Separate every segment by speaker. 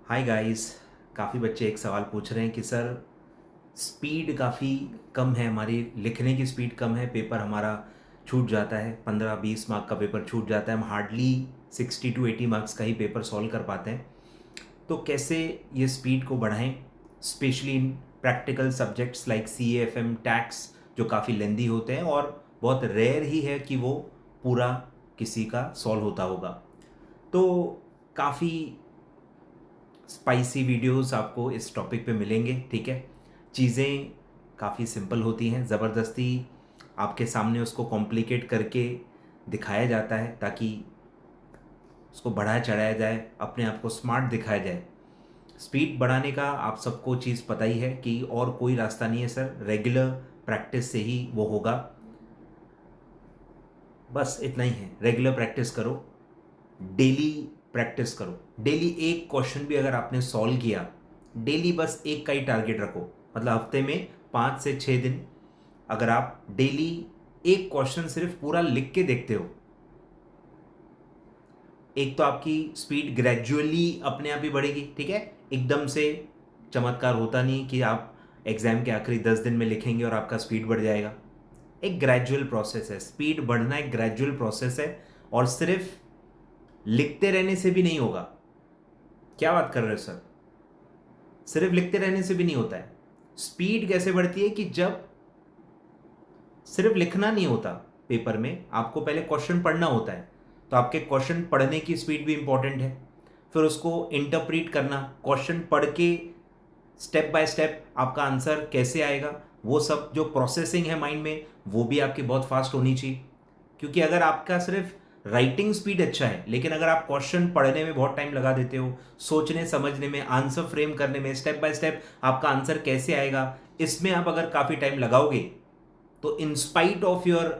Speaker 1: Hi guys. काफ़ी बच्चे एक सवाल पूछ रहे हैं कि सर स्पीड काफ़ी कम है, हमारी लिखने की स्पीड कम है, पेपर हमारा छूट जाता है, 15-20 मार्क का पेपर छूट जाता है, हम हार्डली 60 to 80 मार्क्स का ही पेपर सॉल्व कर पाते हैं। तो कैसे ये स्पीड को बढ़ाएं, specially in practical subjects like CAFM tax, जो काफ़ी लेंदी होते हैं और बहुत रेयर ही है कि वो पूरा किसी का सॉल्व होता होगा। तो काफ़ी स्पाइसी वीडियोस आपको इस टॉपिक पे मिलेंगे, ठीक है। चीज़ें काफ़ी सिंपल होती हैं, ज़बरदस्ती आपके सामने उसको कॉम्प्लिकेट करके दिखाया जाता है ताकि उसको बढ़ाया चढ़ाया जाए, अपने आप को स्मार्ट दिखाया जाए। स्पीड बढ़ाने का आप सबको चीज़ पता ही है कि और कोई रास्ता नहीं है सर, रेगुलर प्रैक्टिस से ही वो होगा। बस इतना ही है, रेगुलर प्रैक्टिस करो, डेली प्रैक्टिस करो। डेली एक क्वेश्चन भी अगर आपने सॉल्व किया, डेली बस एक का ही टारगेट रखो, मतलब हफ्ते में 5 से 6 दिन अगर आप डेली एक क्वेश्चन सिर्फ पूरा लिख के देखते हो, एक तो आपकी स्पीड ग्रेजुअली अपने आप ही बढ़ेगी, ठीक है। एकदम से चमत्कार होता नहीं कि आप एग्जाम के आखिरी 10 दिन में लिखेंगे और आपका स्पीड बढ़ जाएगा। एक ग्रेजुअल प्रोसेस है, स्पीड बढ़ना एक ग्रेजुअल प्रोसेस है और सिर्फ लिखते रहने से भी नहीं होगा। क्या बात कर रहे हो सर, सिर्फ लिखते रहने से भी नहीं होता है। स्पीड कैसे बढ़ती है कि जब सिर्फ लिखना नहीं होता, पेपर में आपको पहले क्वेश्चन पढ़ना होता है, तो आपके क्वेश्चन पढ़ने की स्पीड भी इंपॉर्टेंट है। फिर उसको इंटरप्रीट करना, क्वेश्चन पढ़ के स्टेप बाय स्टेप आपका आंसर कैसे आएगा, वो सब जो प्रोसेसिंग है माइंड में, वो भी आपकी बहुत फास्ट होनी चाहिए। क्योंकि अगर आपका सिर्फ राइटिंग स्पीड अच्छा है, लेकिन अगर आप क्वेश्चन पढ़ने में बहुत टाइम लगा देते हो, सोचने समझने में, आंसर फ्रेम करने में, स्टेप बाय स्टेप आपका आंसर कैसे आएगा, इसमें आप अगर काफ़ी टाइम लगाओगे, तो in spite of your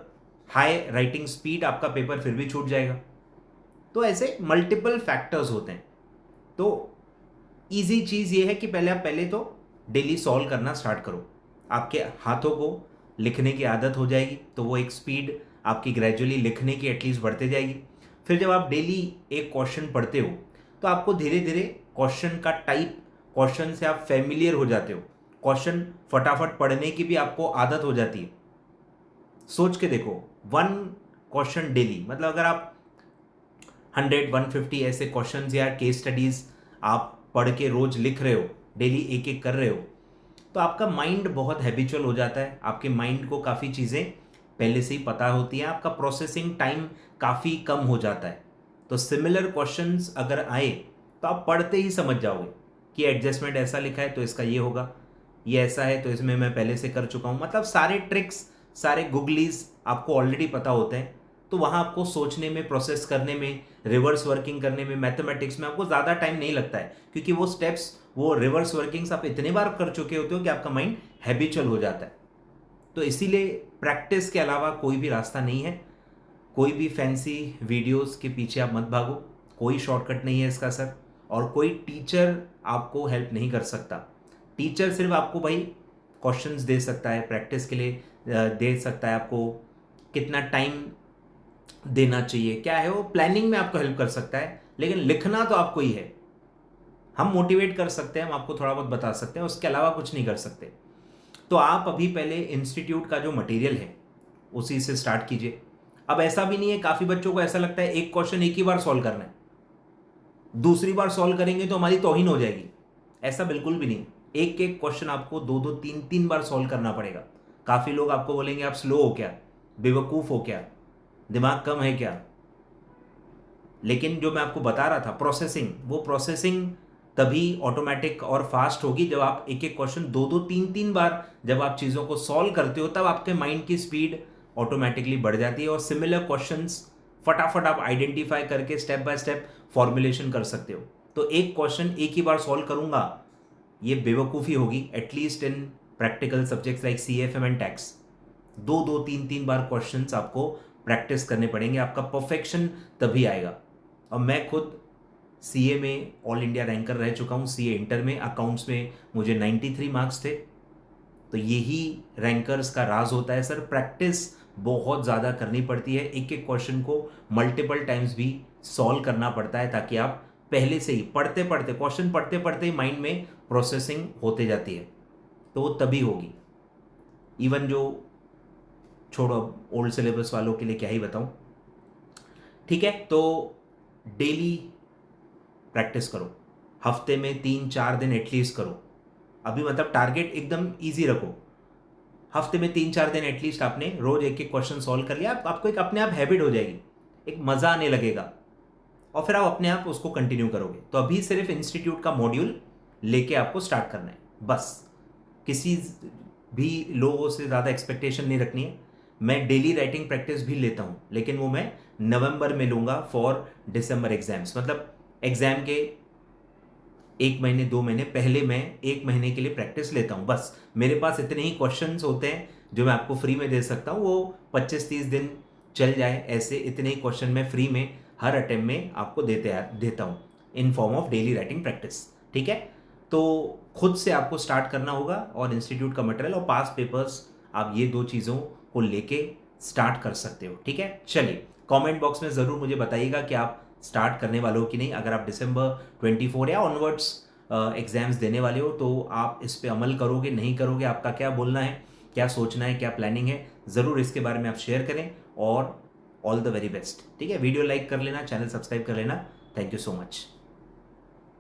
Speaker 1: high writing speed आपका पेपर फिर भी छूट जाएगा। तो ऐसे मल्टीपल फैक्टर्स होते हैं। तो इजी चीज़ ये है कि पहले तो डेली सॉल्व करना स्टार्ट करो, आपके हाथों को लिखने की आदत हो जाएगी, तो वो एक स्पीड आपकी ग्रेजुअली लिखने की एटलीस्ट बढ़ते जाएगी। फिर जब आप डेली एक क्वेश्चन पढ़ते हो, तो आपको धीरे धीरे क्वेश्चन का टाइप, क्वेश्चन से आप फेमिलियर हो जाते हो, क्वेश्चन फटाफट पढ़ने की भी आपको आदत हो जाती है। सोच के देखो, 1 क्वेश्चन डेली, मतलब अगर आप 100-150 ऐसे क्वेश्चंस या केस स्टडीज आप पढ़ के रोज लिख रहे हो, डेली एक एक कर रहे हो, तो आपका माइंड बहुत हैबिचुअल हो जाता है, आपके माइंड को काफ़ी चीज़ें पहले से ही पता होती हैं, आपका प्रोसेसिंग टाइम काफ़ी कम हो जाता है। तो सिमिलर क्वेश्चंस अगर आए, तो आप पढ़ते ही समझ जाओगे कि एडजस्टमेंट ऐसा लिखा है तो इसका ये होगा, ये ऐसा है तो इसमें मैं पहले से कर चुका हूँ, मतलब सारे ट्रिक्स, सारे गुगलीज आपको ऑलरेडी पता होते हैं। तो वहाँ आपको सोचने में, प्रोसेस करने में, रिवर्स वर्किंग करने में, मैथमेटिक्स में आपको ज़्यादा टाइम नहीं लगता है, क्योंकि वो स्टेप्स, वो रिवर्स वर्किंग्स आप इतने बार कर चुके होते हो कि आपका माइंड हैबिचुअल हो जाता है। तो इसीलिए प्रैक्टिस के अलावा कोई भी रास्ता नहीं है, कोई भी फैंसी वीडियोस के पीछे आप मत भागो, कोई शॉर्टकट नहीं है इसका सर, और कोई टीचर आपको हेल्प नहीं कर सकता। टीचर सिर्फ आपको भाई क्वेश्चंस दे सकता है, प्रैक्टिस के लिए दे सकता है, आपको कितना टाइम देना चाहिए, क्या है वो प्लानिंग में आपको हेल्प कर सकता है, लेकिन लिखना तो आपको ही है। हम मोटिवेट कर सकते हैं, हम आपको थोड़ा बहुत बता सकते हैं, उसके अलावा कुछ नहीं कर सकते। तो आप अभी पहले इंस्टीट्यूट का जो मटेरियल है उसी से स्टार्ट कीजिए। अब ऐसा भी नहीं है, काफ़ी बच्चों को ऐसा लगता है एक क्वेश्चन एक ही बार सॉल्व करना है, दूसरी बार सॉल्व करेंगे तो हमारी तौहीन हो जाएगी। ऐसा बिल्कुल भी नहीं, एक एक क्वेश्चन आपको दो दो तीन तीन बार सॉल्व करना पड़ेगा। काफ़ी लोग आपको बोलेंगे आप स्लो हो क्या, बेवकूफ़ हो क्या, दिमाग कम है क्या, लेकिन जो मैं आपको बता रहा था प्रोसेसिंग, वो प्रोसेसिंग तभी ऑटोमेटिक और फास्ट होगी जब आप एक एक क्वेश्चन दो दो तीन तीन बार जब आप चीज़ों को सॉल्व करते हो, तब आपके माइंड की स्पीड ऑटोमेटिकली बढ़ जाती है और सिमिलर क्वेश्चंस फटाफट आप आइडेंटिफाई करके स्टेप बाय स्टेप फॉर्मुलेशन कर सकते हो। तो एक क्वेश्चन एक ही बार सॉल्व करूंगा, ये बेवकूफ़ी होगी। At least in practical subjects like CAFM and tax, दो दो तीन तीन बार क्वेश्चंस आपको प्रैक्टिस करने पड़ेंगे, आपका परफेक्शन तभी आएगा। और मैं खुद CA में ऑल इंडिया रैंकर रह चुका हूँ, CA इंटर में, अकाउंट्स में मुझे 93 मार्क्स थे। तो यही रैंकर्स का राज होता है सर, प्रैक्टिस बहुत ज़्यादा करनी पड़ती है, एक एक क्वेश्चन को मल्टीपल टाइम्स भी सॉल्व करना पड़ता है ताकि आप पहले से ही पढ़ते पढ़ते, क्वेश्चन पढ़ते पढ़ते ही माइंड में प्रोसेसिंग होते जाती है, तो वो तभी होगी। इवन जो, छोड़ो ओल्ड सिलेबस वालों के लिए क्या ही बताऊं। ठीक है, तो डेली प्रैक्टिस करो, हफ्ते में 3-4 दिन एटलीस्ट करो। अभी मतलब टारगेट एकदम इजी रखो, हफ्ते में 3-4 दिन एटलीस्ट आपने रोज एक एक क्वेश्चन सॉल्व कर लिया, आपको एक अपने आप हैबिट हो जाएगी, एक मज़ा आने लगेगा, और फिर आप अपने आप उसको कंटिन्यू करोगे। तो अभी सिर्फ इंस्टीट्यूट का मॉड्यूल लेके आपको स्टार्ट करना है बस, किसी भी लोगों से ज़्यादा एक्सपेक्टेशन नहीं रखनी है। मैं डेली राइटिंग प्रैक्टिस भी लेता हूँ, लेकिन वो मैं नवंबर में लूँगा फॉर दिसंबर एग्जाम्स। मतलब एग्ज़ाम के 1 महीने 2 महीने पहले मैं 1 महीने के लिए प्रैक्टिस लेता हूँ बस। मेरे पास इतने ही क्वेश्चंस होते हैं जो मैं आपको फ्री में दे सकता हूँ, वो 25-30 दिन चल जाए ऐसे, इतने ही क्वेश्चन मैं फ्री में हर अटेम्प्ट में आपको देता हूँ in form of daily writing practice. ठीक है, तो खुद से आपको स्टार्ट करना होगा, और इंस्टीट्यूट का मटेरियल और पास पेपर्स, आप ये 2 चीज़ों को लेके स्टार्ट कर सकते हो। ठीक है, चलिए कमेंट बॉक्स में ज़रूर मुझे बताइएगा कि आप स्टार्ट करने वाले हो कि नहीं। अगर आप दिसंबर 24 या ऑनवर्ड्स एग्ज़ाम्स देने वाले हो तो आप इस पे अमल करोगे, नहीं करोगे, आपका क्या बोलना है, क्या सोचना है, क्या प्लानिंग है, ज़रूर इसके बारे में आप शेयर करें। और ऑल द वेरी बेस्ट। ठीक है, वीडियो लाइक कर लेना, चैनल सब्सक्राइब कर लेना। Thank you so much.